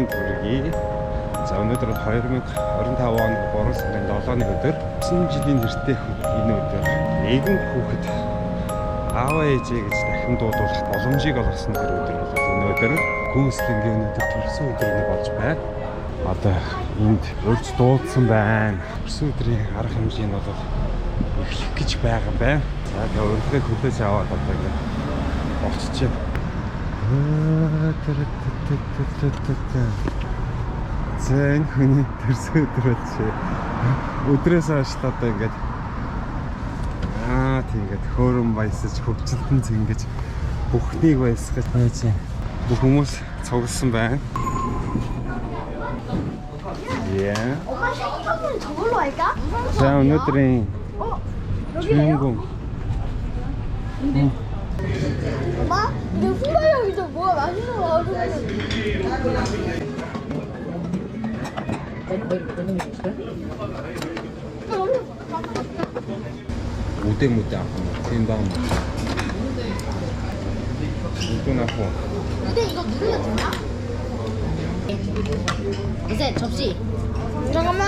өдрийн мэнд хүргэе. За өнөөдөр 2025 оны 3 сарын 7-ны өдөр 9 жилийн нэртэй энэ өдөр нэгэн хүүхэд ааваа ээжээ гэж дахин дуудуулах боломжийг олгосон тэр өдөр бол энэ өдөр гүйцлэнгийн өнөөдөр төрсөн өдрийг болж байна. Одоо энд урьд дуудсан байна. Төрсөн өдрийн арга хэмжээ нь бол эхлэх гэж байгаа юм байна. За тэгээ урилгыг хүлээж аваад одоо ингэ болчихжээ. За энэ хүний төрсөн өдөр болчихээ. Өдрөөс хойш одоо ингээд тийгээд хөөрөн баясаж хөвчлөлтөн зингэж бүхнийг баясгаж байж бүх хүмүүс цугласан байна. Yeah. 저걸로 할까? 자 오늘들은 주인공. 엄마? 근데 후라이에서 뭐가 맛있는 거 같은데. 무대 아까 팀방 또 나고. 근데 이거 누르면 되나? 이제 접시. 잠깐만.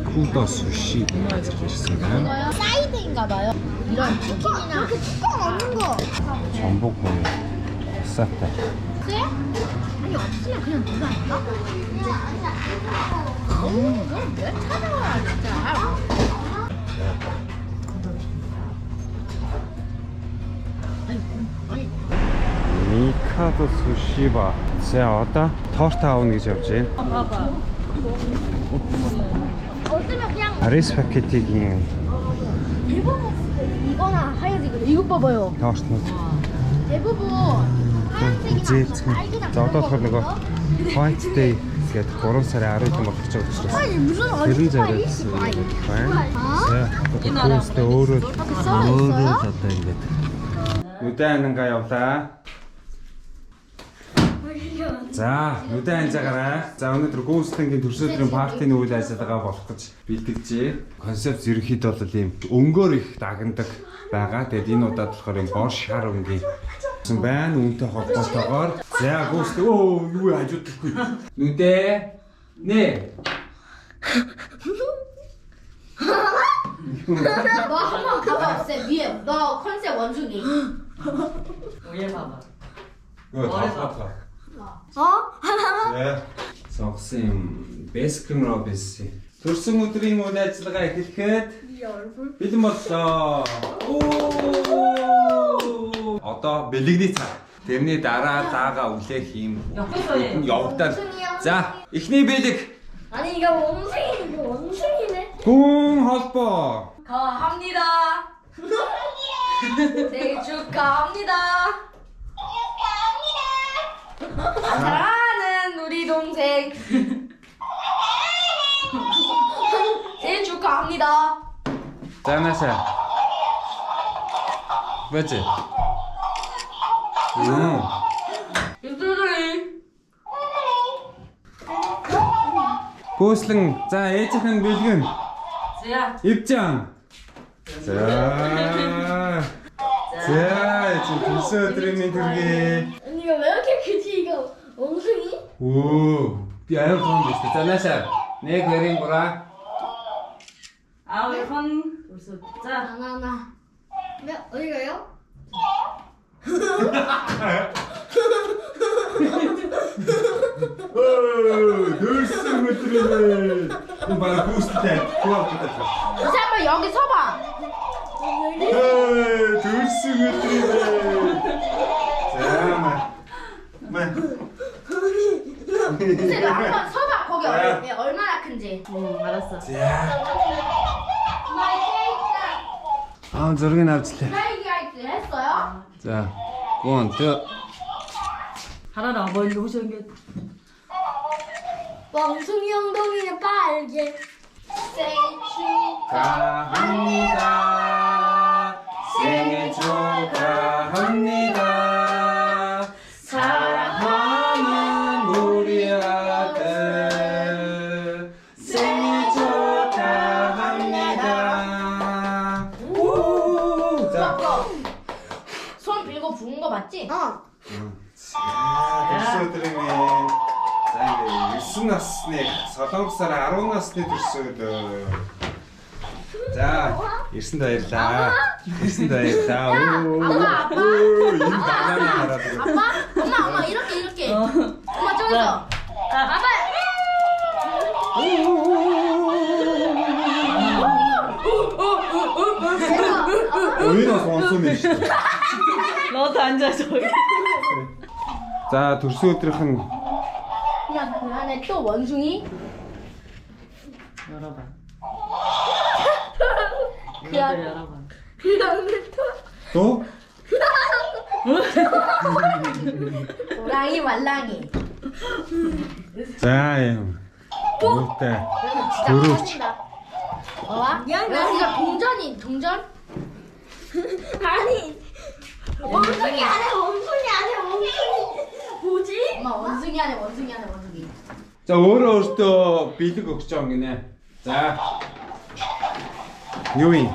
쿠더 수시 맛있습니다. 사이드인가봐요. 이런 치킨이나 이렇게 뚜껑 없는 거. 전복 고유 쌌다. 그래? 아니 없으면 그냥 누가 할까? 그럼 왜 찾아와 진짜. 미카도 수시바. 자, 어디다? 토스트 아웃 гэж явж байна. 봐봐. 없으면 그냥 아리스 패키팅인 대부분 이거나 하얀색이래. 이거 봐봐요. 토스트нууд. 대부분 Зээцгэн. За одоо болохоор нөгөө White Day гэдэг 3 сарын 10-нд болох ч учраас тэрэн зориулсан байна. За одоо өөрөөр одоо ингэж нүдэн ангаа явлаа. За нүдэн анзаагаарай. За өнөөдөр гүйцэтгэлгийн төрсөн өдрийн партийн үйл ажиллагаа болох гэж бэлтгэжээ. Концепт ерөнхийдөө бол ийм өнгөөр их дагнадаг байгаа. Тэгээд энэ удаад болохоор ийм бор шар өнгийн байна. Үүнтэй холбоотойгоор за гүйцэтгэл юу хажуудлахгүй. Нүдэ нэ. 너 한번 가봐 없애 위에 너 컨셉 원숭이. 위에 봐봐. 이거 다 봤다. 네. 석심 베스킨 로빈스. төрсөн өдрийн үйл ажиллагаа эхлэхэд бэлэн боллоо. Одоо бэлэгний цаг. Тэрний дараа даага үлээх юм. явагдал. За, эхний бэлэг. 아니 이거 원숭이 원숭이네. 공 холбоо. 감사합니다. 생일 축하합니다. 사랑하는 우리 동생. 생일 축하합니다. 짠하샤. 맞지? 응. 유튜브를. 고슬릉. 자, 예측한 밀근. 지야. 입장. 자, 지금 불소 드리면 들게. 아니 이거 왜 이렇게 크지 이거 원숭이? 오, 비아요 좀 비슷해. 짠하샤. 내 그림 보라. 아우의 컨. 벌써 자. 하나. 네 어디 가요? 늘쓰고 들이네. 바로 부스트. 고맙다. 다시 한번 여기 서봐. 늘쓰고 들이네. 자, 근데 너 한번 서봐. 거기 얼마나 큰지. 알았어. 자. 마이 아, 저렇게 나왔지. 케이크 했어요? 자, 원, 투. 하나는 멀리 오셨게. 원숭이 엉덩이는 빨개. 생일 축하합니다. 생일 축하합니다. 사랑하는 우리 아들 생일 축하합니다. 오, 자, 손 빌고 부은 거 맞지? 됐어. өдөр юм ээ. За ингээ 9 насны Солонгосоор 10 насны төрсөн өдөр. За, ирсэнд баярлаа. Ирсэнд баярлаа. Энэ банана хараад байна. 엄마 이렇게. 엄마 저기서. 아빠. 오히려 손손이 шүү. 너도 앉아 저기. За, төрсөн өдрийнх нь 그냥 그 안에 또 원숭이. 열어봐. 야. 이거를 열어봐. 그 안에 또 또 호랑이 말랑이. 자, 뭐때? 진짜 그렇지. 커진다. 봐봐. 나 진짜 동전? 아니. 원숭이 안에 원숭이. 뭐지? 엄마 원숭이 안에 원숭이. За, өөрөө бэлэг өгч байгаа гинэ. За. юу юм?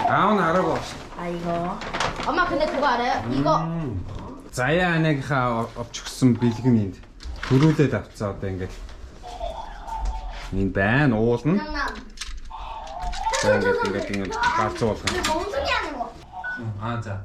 아우 나라고. 아 이거. 엄마 근데 그거 알아요? 이거. Заяа анагийнхаа овч өгсөн бэлэг нь энд төрүүлээд авцаа одоо ингээд. Энэ байна уулна. 장난. За ингээд галзуулах. 근데 원숭이 안에 뭐? Аа за.